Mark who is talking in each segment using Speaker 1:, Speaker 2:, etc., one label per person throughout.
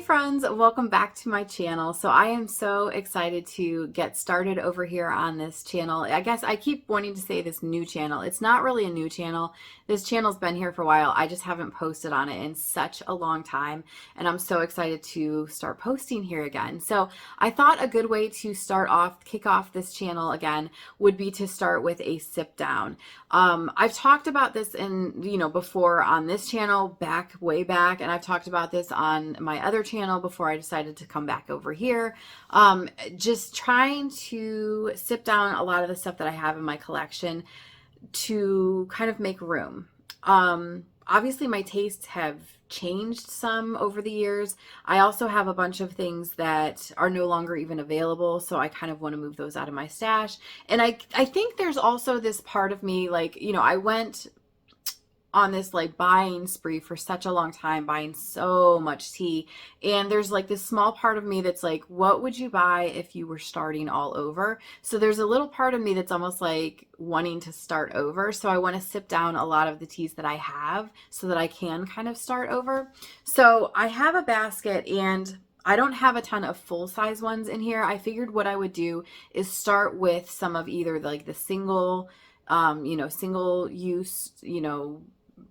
Speaker 1: friends, welcome back to my channel. So I am so excited to get started over here on this channel. I guess I keep wanting to say this new channel. It's not really a new channel. This channel's been here for a while. I just haven't posted on it in such a long time, and I'm so excited to start posting here again. So I thought a good way to kick off this channel again would be to start with a sip down. I've talked about this before on this channel way back, and I've talked about this on my other channel before I decided to come back over here. Just trying to sip down a lot of the stuff that I have in my collection to kind of make room. Obviously my tastes have changed some over the years. I also have a bunch of things that are no longer even available, so I kind of want to move those out of my stash. And I think there's also this part of me, I went on this buying spree for such a long time, buying so much tea, and there's this small part of me that's like, what would you buy if you were starting all over? So there's a little part of me that's almost like wanting to start over. So I want to sip down a lot of the teas that I have so that I can kind of start over. So I have a basket, and I don't have a ton of full-size ones in here. I figured what I would do is start with some of either the single use,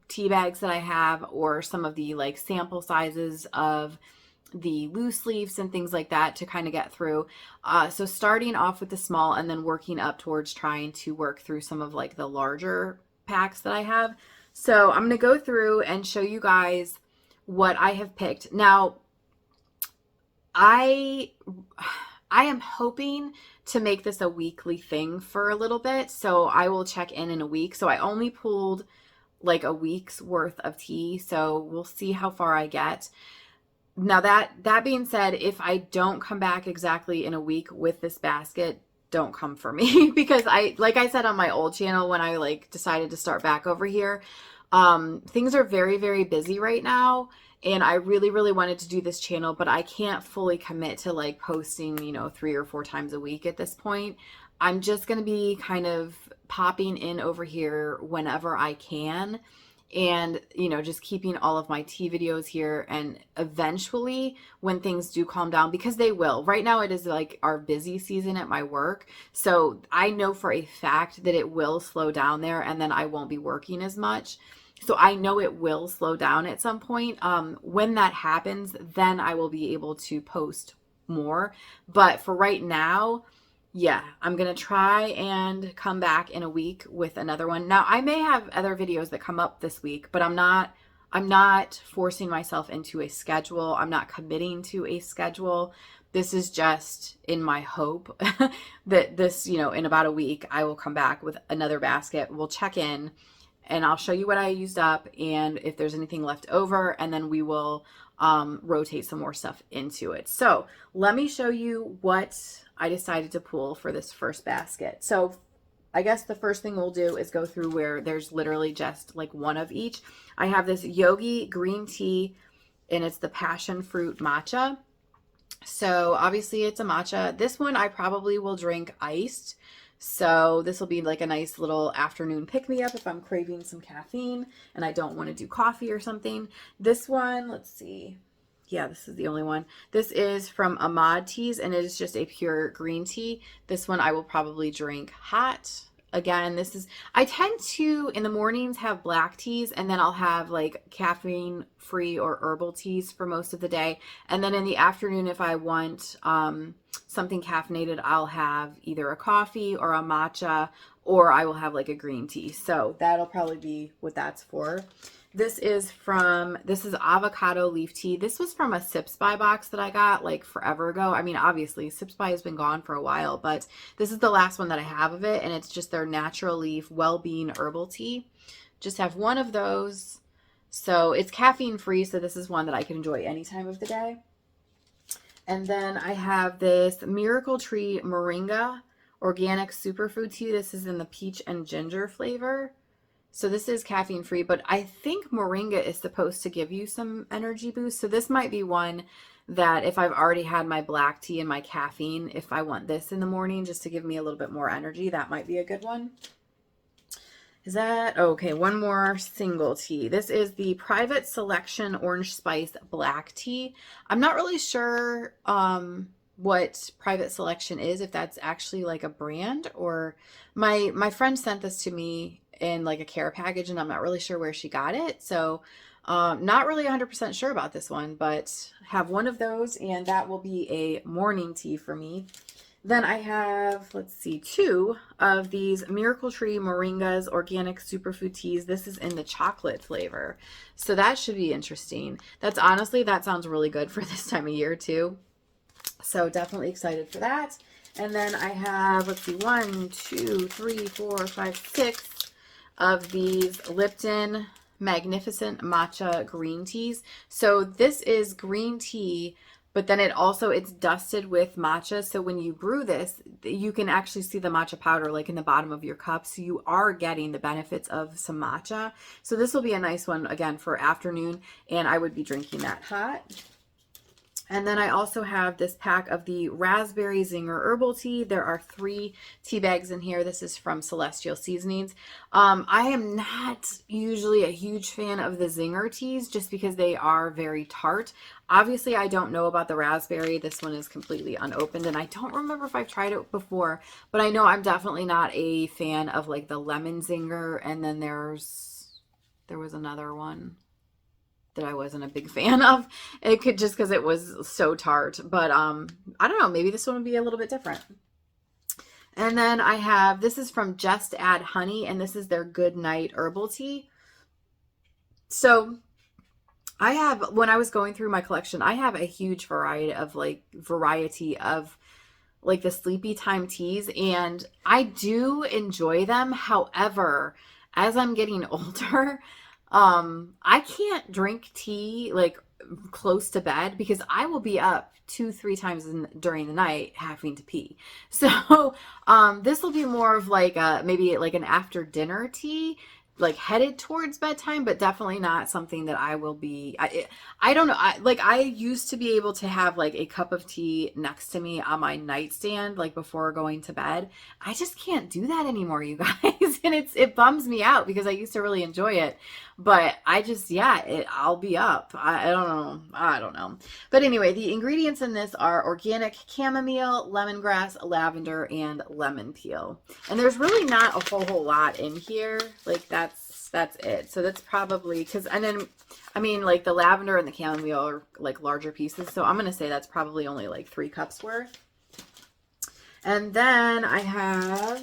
Speaker 1: tea bags that I have, or some of the sample sizes of the loose leaves and things like that to kind of get through. So starting off with the small and then working up towards trying to work through some of the larger packs that I have. So I'm going to go through and show you guys what I have picked. Now, I am hoping to make this a weekly thing for a little bit. So I will check in a week. So I only pulled a week's worth of tea, so we'll see how far I get. Now that being said, if I don't come back exactly in a week with this basket, don't come for me because like I said on my old channel when I decided to start back over here, things are very, very busy right now, and I really, really wanted to do this channel, but I can't fully commit to posting 3 or 4 times a week at this point. I'm just going to be kind of popping in over here whenever I can, and just keeping all of my tea videos here. And eventually when things do calm down, because they will, right now it is our busy season at my work, so I know for a fact that it will slow down there, and then I won't be working as much. So I know it will slow down at some point. When that happens, then I will be able to post more. But for right now, yeah, I'm going to try and come back in a week with another one. Now, I may have other videos that come up this week, but I'm not forcing myself into a schedule. I'm not committing to a schedule. This is just in my hope that this, in about a week, I will come back with another basket. We'll check in, and I'll show you what I used up and if there's anything left over, and then we will rotate some more stuff into it. So let me show you what I decided to pull for this first basket. So I guess the first thing we'll do is go through where there's literally just one of each. I have this Yogi green tea, and it's the passion fruit matcha. So obviously it's a matcha. This one I probably will drink iced. So this will be a nice little afternoon pick-me-up if I'm craving some caffeine and I don't want to do coffee or something. This one, let's see. Yeah, this is the only one. This is from Ahmad Teas, and it is just a pure green tea. This one I will probably drink hot. Again, I tend to, in the mornings, have black teas, and then I'll have caffeine-free or herbal teas for most of the day. And then in the afternoon, if I want something caffeinated, I'll have either a coffee or a matcha, or I will have a green tea. So that'll probably be what that's for. This is avocado leaf tea. This was from a Sips By box that I got forever ago. I mean, obviously Sips By has been gone for a while, but this is the last one that I have of it, and it's just their natural leaf well-being herbal tea. Just have one of those. So it's caffeine free, so this is one that I can enjoy any time of the day. And then I have this Miracle Tree Moringa organic superfood tea. This is in the peach and ginger flavor. So this is caffeine free, but I think moringa is supposed to give you some energy boost. So this might be one that if I've already had my black tea and my caffeine, if I want this in the morning just to give me a little bit more energy, that might be a good one. Is that okay? One more single tea. This is the Private Selection Orange Spice Black Tea. I'm not really sure what Private Selection is, if that's actually like a brand, or my friend sent this to me in like a care package, and I'm not really sure where she got it. So not really 100% sure about this one, but have one of those, and that will be a morning tea for me. Then I have, let's see, two of these Miracle Tree Moringas organic superfood teas. This is in the chocolate flavor. So that should be interesting. That's honestly, that sounds really good for this time of year too. So definitely excited for that. And then I have, let's see, 1, 2, 3, 4, 5, 6 of these Lipton Magnificent Matcha green teas. So this is green tea, but then it's dusted with matcha. So when you brew this, you can actually see the matcha powder like in the bottom of your cup. So you are getting the benefits of some matcha. So this will be a nice one again for afternoon, and I would be drinking that hot. And then I also have this pack of the Raspberry Zinger Herbal Tea. There are 3 tea bags in here. This is from Celestial Seasonings. I am not usually a huge fan of the Zinger teas just because they are very tart. Obviously, I don't know about the raspberry. This one is completely unopened, and I don't remember if I've tried it before, but I know I'm definitely not a fan of like the lemon Zinger, and then there was another one that I wasn't a big fan of. It could just because it was so tart. But I don't know, maybe this one would be a little bit different. And then I have, this is from Just Add Honey, and this is their Good Night Herbal Tea. So I have, when I was going through my collection, I have a huge variety of like the sleepy time teas, and I do enjoy them. However, as I'm getting older, I can't drink tea like close to bed because I will be up 2, 3 times during the night having to pee. So, this will be more of like maybe like an after dinner tea, like headed towards bedtime, but definitely not something that I will be. I don't know. I used to be able to have like a cup of tea next to me on my nightstand, like before going to bed. I just can't do that anymore, you guys, and it bums me out because I used to really enjoy it, but I just I'll be up. I don't know. I don't know. But anyway, the ingredients in this are organic chamomile, lemongrass, lavender, and lemon peel. And there's really not a whole lot in here. Like that's it. So that's probably because, and then I mean like the lavender and the chamomile are like larger pieces. So I'm gonna say that's probably only like 3 cups worth. And then I have,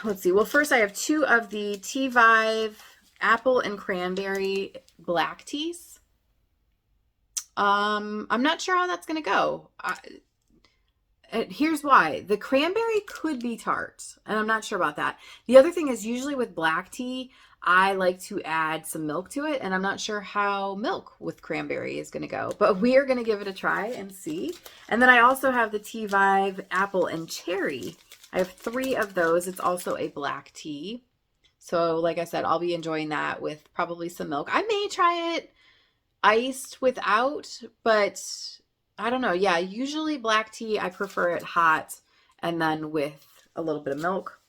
Speaker 1: let's see. Well, first I have 2 of the Tea Vive apple and cranberry black teas. I'm not sure how that's gonna go. Here's why. The cranberry could be tart, and I'm not sure about that. The other thing is usually with black tea, I like to add some milk to it, and I'm not sure how milk with cranberry is going to go, but we are going to give it a try and see. And then I also have the Tea Vive apple and cherry. I have 3 of those. It's also a black tea. So like I said, I'll be enjoying that with probably some milk. I may try it iced without, but I don't know. Yeah, usually black tea, I prefer it hot and then with a little bit of milk.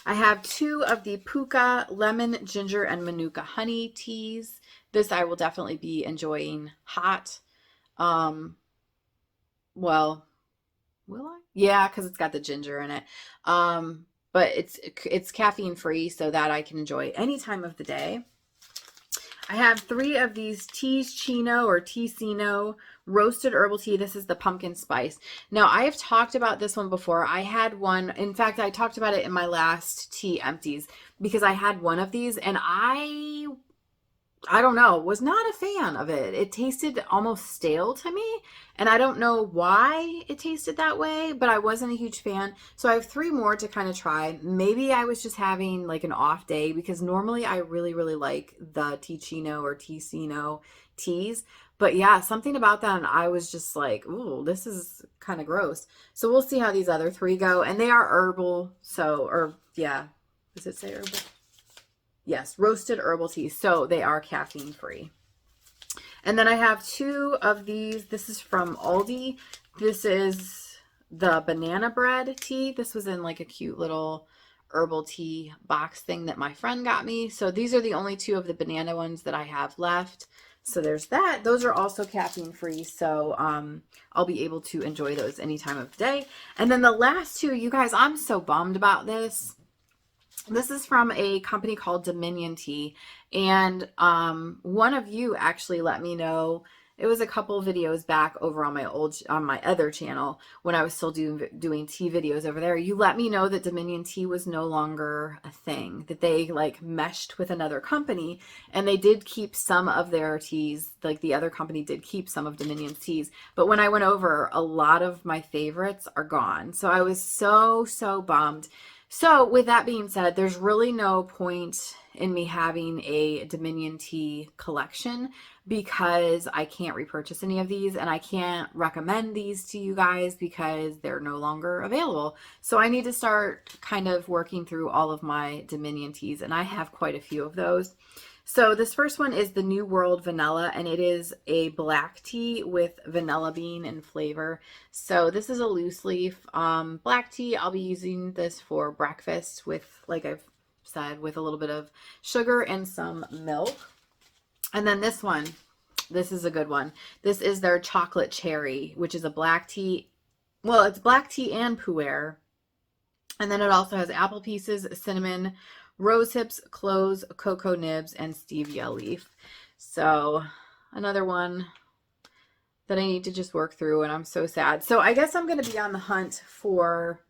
Speaker 1: I have 2 of the Puka lemon, ginger, and manuka honey teas. This I will definitely be enjoying hot. Well, will I? Yeah, because it's got the ginger in it. But it's caffeine free, so that I can enjoy any time of the day. I have 3 of these Teacino or Ticino roasted herbal tea. This is the pumpkin spice. Now, I have talked about this one before. I had one. In fact, I talked about it in my last tea empties because I had one of these, and I don't know, was not a fan of it. It tasted almost stale to me, and I don't know why it tasted that way, but I wasn't a huge fan. So I have 3 more to kind of try. Maybe I was just having like an off day because normally I really, really like the Ticino or Ticino teas. But yeah, something about that, and I was just like, ooh, this is kind of gross. So we'll see how these other 3 go. And they are herbal, so, or yeah, does it say herbal? Yes, roasted herbal tea. So they are caffeine free. And then I have 2 of these. This is from Aldi. This is the banana bread tea. This was in like a cute little herbal tea box thing that my friend got me. So these are the only two of the banana ones that I have left. So there's that. Those are also caffeine free. So I'll be able to enjoy those any time of day. And then the last two, you guys, I'm so bummed about this. This is from a company called Dominion Tea. And one of you actually let me know, it was a couple videos back over on my other channel when I was still doing tea videos over there. You let me know that Dominion Tea was no longer a thing, that they like meshed with another company, and they did keep some of their teas. Like the other company did keep some of Dominion's teas, but when I went over, a lot of my favorites are gone. So I was so bummed. So with that being said, there's really no point in me having a Dominion Tea collection because I can't repurchase any of these, and I can't recommend these to you guys because they're no longer available. So I need to start kind of working through all of my Dominion teas, and I have quite a few of those. So this first one is the New World Vanilla, and it is a black tea with vanilla bean and flavor. So this is a loose leaf black tea. I'll be using this for breakfast with, like I've said, with a little bit of sugar and some milk. And then this one, this is a good one. This is their chocolate cherry, which is a black tea. Well, it's black tea and pu'er. And then it also has apple pieces, cinnamon, rose hips, cloves, cocoa nibs, and stevia leaf. So another one that I need to just work through, and I'm so sad. So I guess I'm going to be on the hunt for,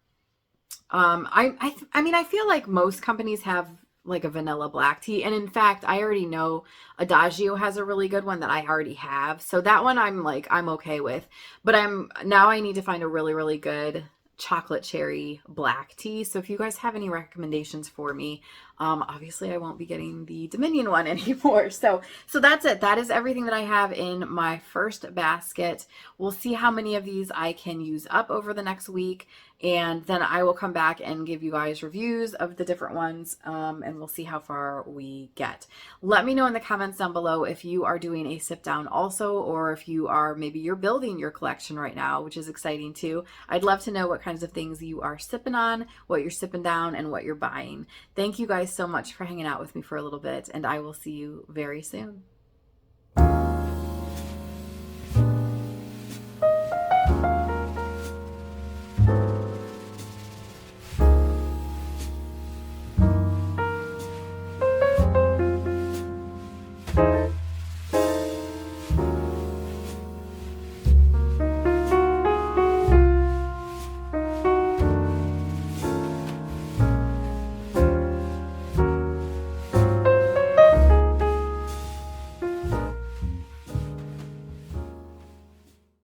Speaker 1: I mean, I feel like most companies have like a vanilla black tea. And in fact, I already know Adagio has a really good one that I already have. So that one I'm okay with. But now I need to find a really good chocolate cherry black tea. So if you guys have any recommendations for me, obviously I won't be getting the Dominion one anymore. So that's it. That is everything that I have in my first basket. We'll see how many of these I can use up over the next week, and then I will come back and give you guys reviews of the different ones, and we'll see how far we get. Let me know in the comments down below if you are doing a sip down also, or if maybe you're building your collection right now, which is exciting too. I'd love to know what kinds of things you are sipping on, what you're sipping down, and what you're buying. Thank you guys so much for hanging out with me for a little bit, and I will see you very soon.